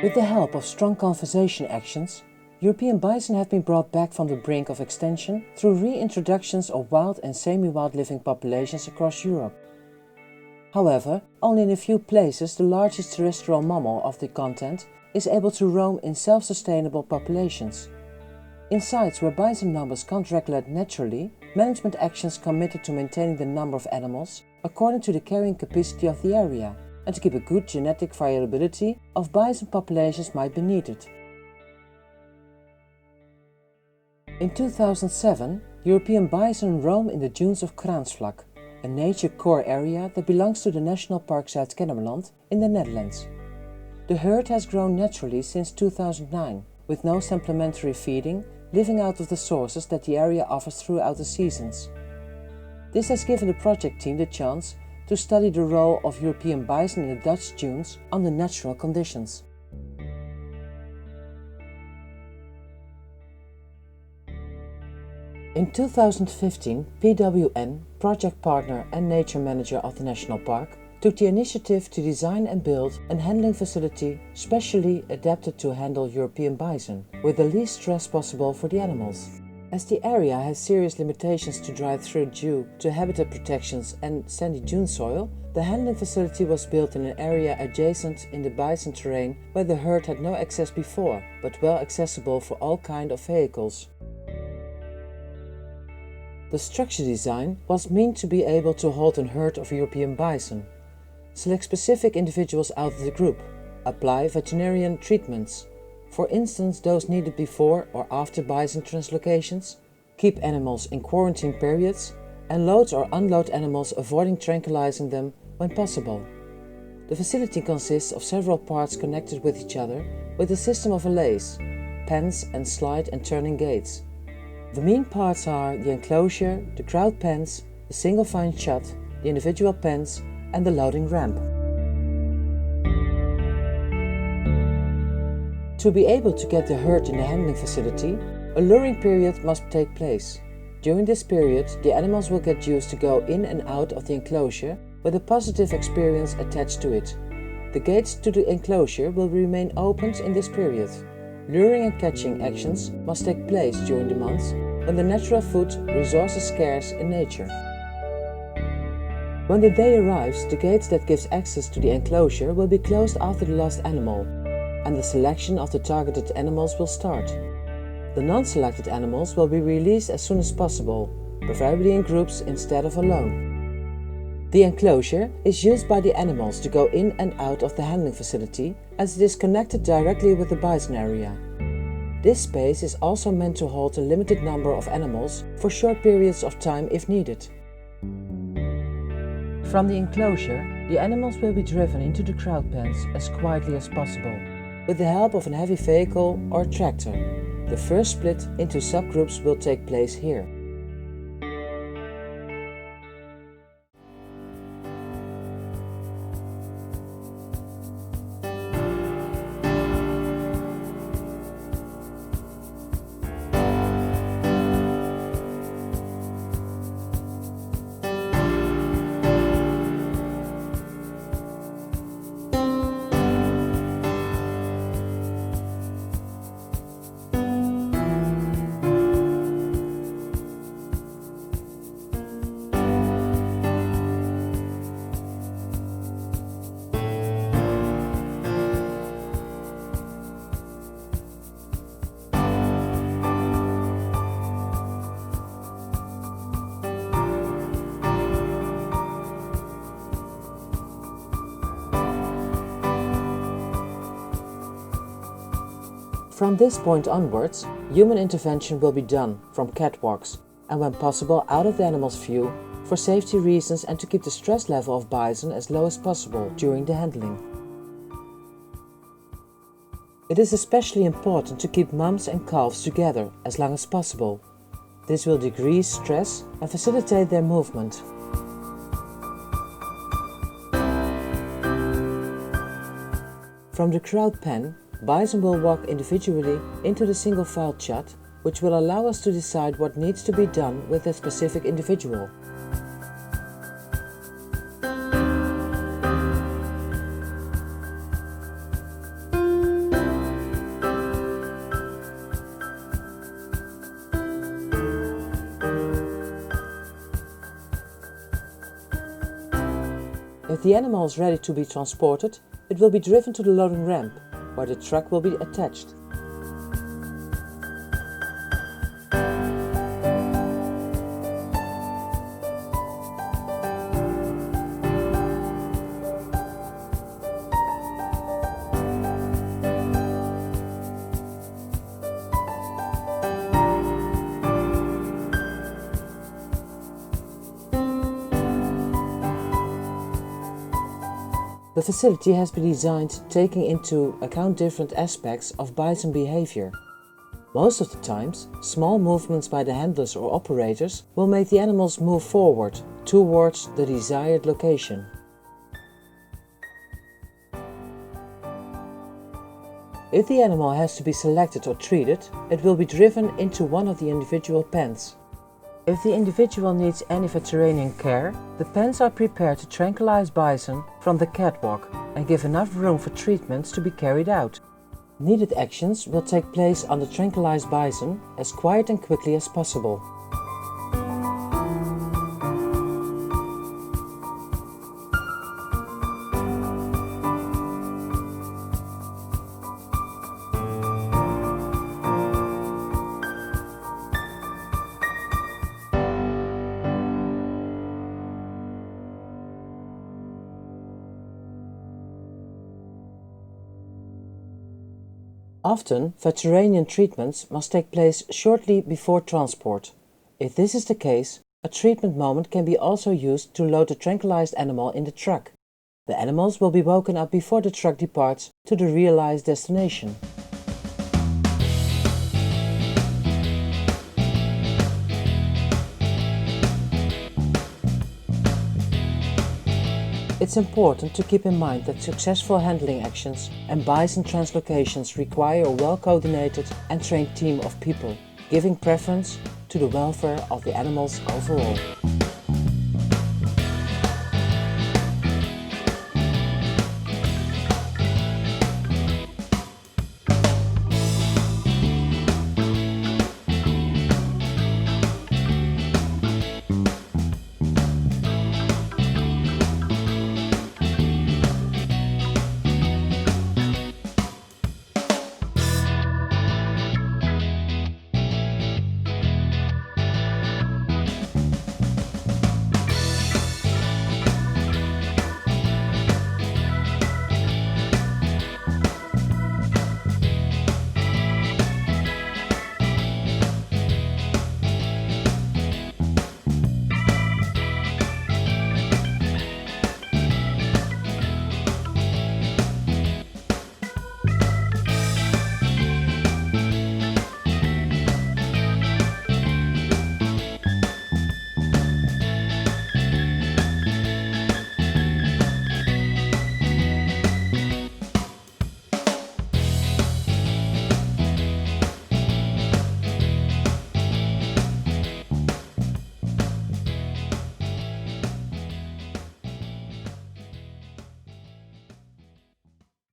With the help of strong conservation actions, European bison have been brought back from the brink of extinction through reintroductions of wild and semi-wild living populations across Europe. However, only in a few places the largest terrestrial mammal of the continent is able to roam in self-sustainable populations. In sites where bison numbers can't regulate naturally, management actions committed to maintaining the number of animals according to the carrying capacity of the area, and to keep a good genetic variability of bison populations might be needed. In 2007, European bison roam in the dunes of Kraansvlak, a nature core area that belongs to the National Park Zuid-Kennemerland in the Netherlands. The herd has grown naturally since 2009, with no supplementary feeding, living out of the sources that the area offers throughout the seasons. This has given the project team the chance to study the role of European bison in the Dutch dunes under natural conditions. In 2015, PWN, project partner and nature manager of the National Park, took the initiative to design and build a handling facility specially adapted to handle European bison, with the least stress possible for the animals. As the area has serious limitations to drive through due to habitat protections and sandy dune soil, the handling facility was built in an area adjacent in the bison terrain where the herd had no access before, but well accessible for all kinds of vehicles. The structure design was meant to be able to hold a herd of European bison, select specific individuals out of the group, apply veterinarian treatments, for instance those needed before or after bison translocations, keep animals in quarantine periods, and load or unload animals avoiding tranquilizing them when possible. The facility consists of several parts connected with each other with a system of allays, pens and slide and turning gates. The main parts are the enclosure, the crowd pens, the single fine shut, the individual pens and the loading ramp. To be able to get the herd in the handling facility, a luring period must take place. During this period, the animals will get used to go in and out of the enclosure with a positive experience attached to it. The gates to the enclosure will remain opened in this period. Luring and catching actions must take place during the months when the natural food resource is scarce in nature. When the day arrives, the gates that gives access to the enclosure will be closed after the last animal, and the selection of the targeted animals will start. The non-selected animals will be released as soon as possible, preferably in groups instead of alone. The enclosure is used by the animals to go in and out of the handling facility, as it is connected directly with the bison area. This space is also meant to hold a limited number of animals for short periods of time if needed. From the enclosure, the animals will be driven into the crowd pens as quietly as possible, with the help of a heavy vehicle or tractor. The first split into subgroups will take place here. From this point onwards, human intervention will be done from catwalks and when possible out of the animal's view for safety reasons and to keep the stress level of bison as low as possible during the handling. It is especially important to keep mums and calves together as long as possible. This will decrease stress and facilitate their movement. From the crowd pen, bison will walk individually into the single file shut, which will allow us to decide what needs to be done with a specific individual. If the animal is ready to be transported, it will be driven to the loading ramp, where the truck will be attached. The facility has been designed taking into account different aspects of bison behavior. Most of the times, small movements by the handlers or operators will make the animals move forward towards the desired location. If the animal has to be selected or treated, it will be driven into one of the individual pens. If the individual needs any veterinarian care, the pens are prepared to tranquilize bison from the catwalk and give enough room for treatments to be carried out. Needed actions will take place on the tranquilized bison as quiet and quickly as possible. Often, veterinarian treatments must take place shortly before transport. If this is the case, a treatment moment can be also used to load the tranquilized animal in the truck. The animals will be woken up before the truck departs to the realized destination. It's important to keep in mind that successful handling actions and bison translocations require a well-coordinated and trained team of people, giving preference to the welfare of the animals overall.